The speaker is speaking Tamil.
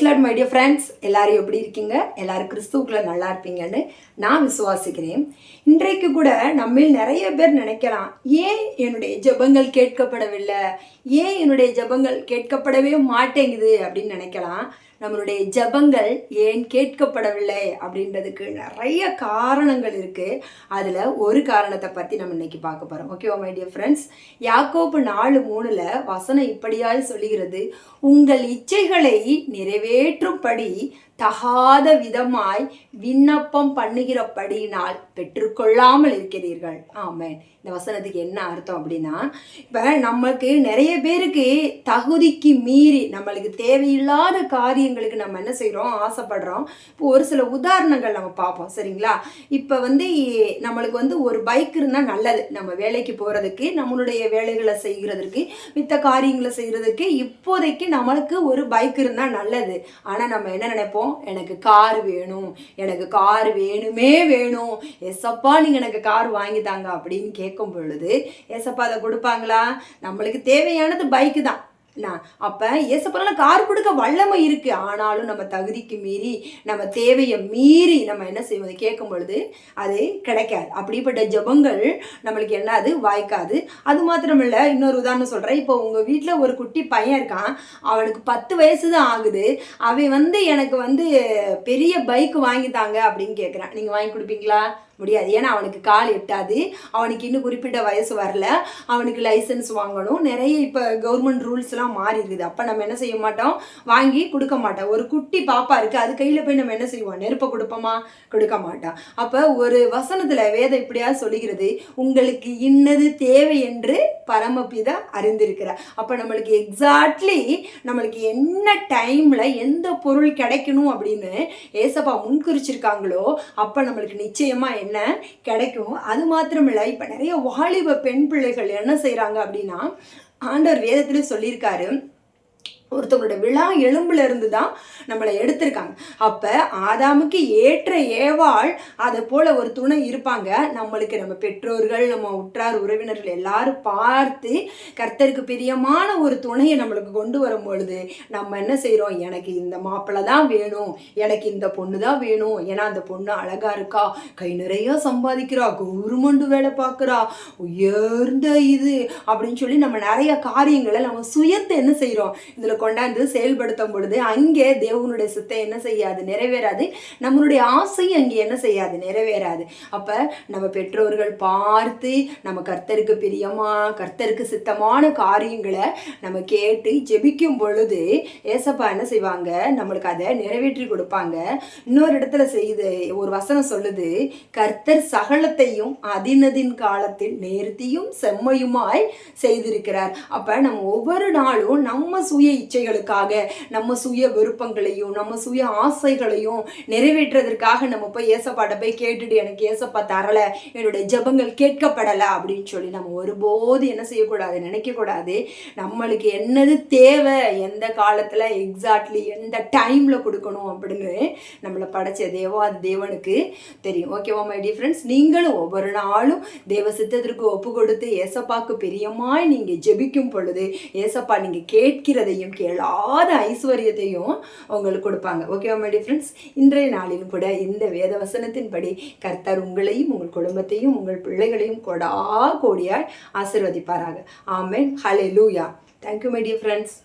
பிரைஸ்லாட் மை டியர் ஃப்ரெண்ட்ஸ், எல்லாரும் எப்படி இருக்கீங்க? எல்லாரும் கிறிஸ்துவுக்குள்ள நல்லா இருப்பீங்கன்னு நான் விசுவாசிக்கிறேன். இன்றைக்கு கூட நம்மில் நிறைய பேர் நினைக்கலாம், ஏன் என்னுடைய ஜெபங்கள் கேட்கப்படவில்லை, ஏன் என்னுடைய ஜெபங்கள் கேட்கப்படவே மாட்டேங்குது அப்படின்னு நினைக்கலாம். நம்மளுடைய ஜெபங்கள் ஏன் கேட்கப்படவில்லை அப்படின்றதுக்கு நிறைய காரணங்கள் இருக்குது. அதில் ஒரு காரணத்தை பற்றி நம்ம இன்னைக்கு பார்க்க போகிறோம். ஓகேவா மை டியர் ஃப்ரெண்ட்ஸ்? யாக்கோபு 4:3 வசனம் இப்படியாய் சொல்லுகிறது, உங்கள் இச்சைகளை நிறைவேற்றும்படி தகாத விதமாய் விண்ணப்பம் பண்ணுகிறபடியினால் பெற்றுக்கொள்ளாமல் இருக்கிறீர்கள். ஆமென். இந்த வசனத்துக்கு என்ன அர்த்தம் அப்படின்னா, இப்போ நமக்கு நிறைய பேருக்கு தகுதிக்கு மீறி நம்மளுக்கு தேவையில்லாத காரியங்களுக்கு நம்ம என்ன செய்கிறோம், ஆசைப்படுறோம். இப்போ ஒரு சில உதாரணங்கள் நம்ம பார்ப்போம், சரிங்களா? இப்போ நம்மளுக்கு ஒரு பைக் இருந்தால் நல்லது, நம்ம வேலைக்கு போகிறதுக்கு, நம்மளுடைய வேலைகளை செய்கிறதுக்கு, மித்த காரியங்களை செய்கிறதுக்கு இப்போதைக்கு நம்மளுக்கு ஒரு பைக் இருந்தால் நல்லது. ஆனால் நம்ம என்ன நினைப்போம், எனக்கு கார் வேணும், எனக்கு கார் வேணுமே வேணும், ஏசப்பா நீங்கள் எனக்கு கார் வாங்கி தாங்க அப்படின்னு கேட்கும் பொழுது ஏசப்பா அதை கொடுப்பாங்களா? நம்மளுக்கு தேவையானது பைக்கு தான். அப்போ ஏசப்பால கார் கொடுக்க வல்லமை இருக்குது. ஆனாலும் நம்ம தகுதிக்கு மீறி, நம்ம தேவையை மீறி நம்ம என்ன செய்வது, கேட்கும் பொழுது அது கிடைக்காது. அப்படிப்பட்ட ஜெபங்கள் நம்மளுக்கு என்ன, அது வாய்க்காது. அது மாத்திரமில்லை, இன்னொரு உதாரணம் சொல்கிறேன். இப்போ உங்கள் வீட்டில் ஒரு குட்டி பையன் இருக்கான், அவனுக்கு 10 வயசு தான் ஆகுது. அவன் எனக்கு பெரிய பைக் வாங்கி தாங்க அப்படின்னு கேட்குறான். நீங்கள் வாங்கி கொடுப்பீங்களா? முடியாது. ஏன்னா அவனுக்கு கால் எட்டாது, அவனுக்கு இன்னும் குறிப்பிட்ட வயசு வரல, அவனுக்கு லைசன்ஸ் வாங்கணும், நிறைய இப்போ கவர்மெண்ட் ரூல்ஸ்லாம் மாறி இருக்குது. அப்போ நம்ம என்ன செய்ய மாட்டோம், வாங்கி கொடுக்க மாட்டோம். ஒரு குட்டி பாப்பா இருக்குது, அது கையில் போய் நம்ம என்ன செய்வோம், நெருப்பை கொடுப்போமா? கொடுக்க மாட்டோம். அப்போ ஒரு வசனத்தில் வேதம் இப்படியா சொல்லுகிறது, உங்களுக்கு இன்னது தேவை என்று பரமபிதா அறிந்திருக்கிறார். அப்போ நம்மளுக்கு எக்ஸாக்ட்லி நம்மளுக்கு என்ன டைமில் எந்த பொருள் கிடைக்கணும் அப்படின்னு ஏசப்பா முன்குறிச்சிருக்காங்களோ அப்போ நம்மளுக்கு நிச்சயமாக என்ன கிடைக்கும். அது மாத்திரமில்லை, இப்போ நிறைய வாலிப பெண் பிள்ளைகள் என்ன செய்கிறாங்க அப்படின்னா, ஆண்டவர் வேதத்தில் சொல்லியிருக்காரு, ஒருத்தவங்களோட விழா எலும்புல இருந்து தான் நம்மளை எடுத்திருக்காங்க. அப்போ ஆதாமுக்கு ஏற்ற ஏவாள் அதை போல் ஒரு துணை இருப்பாங்க. நம்மளுக்கு நம்ம பெற்றோர்கள், நம்ம உற்றார் உறவினர்கள் எல்லாரும் பார்த்து கர்த்தருக்கு பிரியமான ஒரு துணையை நம்மளுக்கு கொண்டு வரும் பொழுது நம்ம என்ன செய்கிறோம், எனக்கு இந்த மாப்பிள்ளை தான் வேணும், எனக்கு இந்த பொண்ணு தான் வேணும், ஏன்னா அந்த பொண்ணு அழகாக இருக்கா, கை நிறைய சம்பாதிக்கிறா, கவர்மெண்ட் வேலை பார்க்குறா, உயர்ந்த இது அப்படின்னு சொல்லி நம்ம நிறைய காரியங்களை நம்ம சுயத்தை என்ன செய்கிறோம், இதில் கொண்டாந்து செயல்படுத்தும் பொழுது அங்கே தேவனுடைய சித்தை என்ன செய்யாது, நிறைவேறாது. நம்மளுடைய ஆசை அங்கே என்ன செய்யாது, நிறைவேறாது. அப்போ நம்ம பெற்றோர்கள் பார்த்து நம்ம கர்த்தருக்கு பிரியமா, கர்த்தருக்கு சித்தமான காரியங்களை நம்ம கேட்டு ஜெபிக்கும் பொழுது ஏசப்பா என்ன செய்வாங்க, நம்மளுக்கு அதை நிறைவேற்றி கொடுப்பாங்க. இன்னொரு இடத்துல ஒரு வசனம் சொல்லுது, கர்த்தர் சகலத்தையும் அதினதின் காலத்தில் நேர்த்தியும் செம்மையுமாய் செய்திருக்கிறார். அப்போ நம்ம ஒவ்வொரு நாளும் நம்ம சுய இச்சைகளுக்காக, நம்ம சுய விருப்பங்களையும், நம்ம சுய ஆசைகளையும் நிறைவேற்றுறதற்காக நம்ம போய் ஏசப்பாட்ட போய் கேட்டுட்டு எனக்கு ஏசப்பா தரலை, என்னுடைய ஜெபங்கள் கேட்கப்படலை அப்படின்னு சொல்லி நம்ம ஒருபோது என்ன செய்யக்கூடாது, நினைக்கக்கூடாது. நம்மளுக்கு என்னது தேவை, எந்த காலத்தில் எக்ஸாக்ட்லி எந்த டைமில் கொடுக்கணும் அப்படின்னு நம்மளை படைச்ச அது தேவனுக்கு தெரியும். ஓகேவா மை டியர் ஃப்ரெண்ட்ஸ்? நீங்களும் ஒவ்வொரு நாளும் தேவ சித்தத்திற்கு ஒப்பு கொடுத்து ஏசப்பாக்கு பிரியமாய் நீங்கள் ஜெபிக்கும் பொழுது ஏசப்பா நீங்கள் கேட்கிறதையும் கேளாத ஐஸ்வர்யத்தையும் உங்களுக்கு கொடுப்பாங்க. ஓகேவா மை டியர் ஃப்ரெண்ட்ஸ்? இன்றைய நாளிலும் கூட இந்த வேத வசனத்தின்படி கர்த்தர் உங்களையும் உங்கள் குடும்பத்தையும் உங்கள் பிள்ளைகளையும் கோடியாய் ஆசீர்வதிப்பாராக. ஆமென். ஹல்லேலூயா. Thank you my dear friends.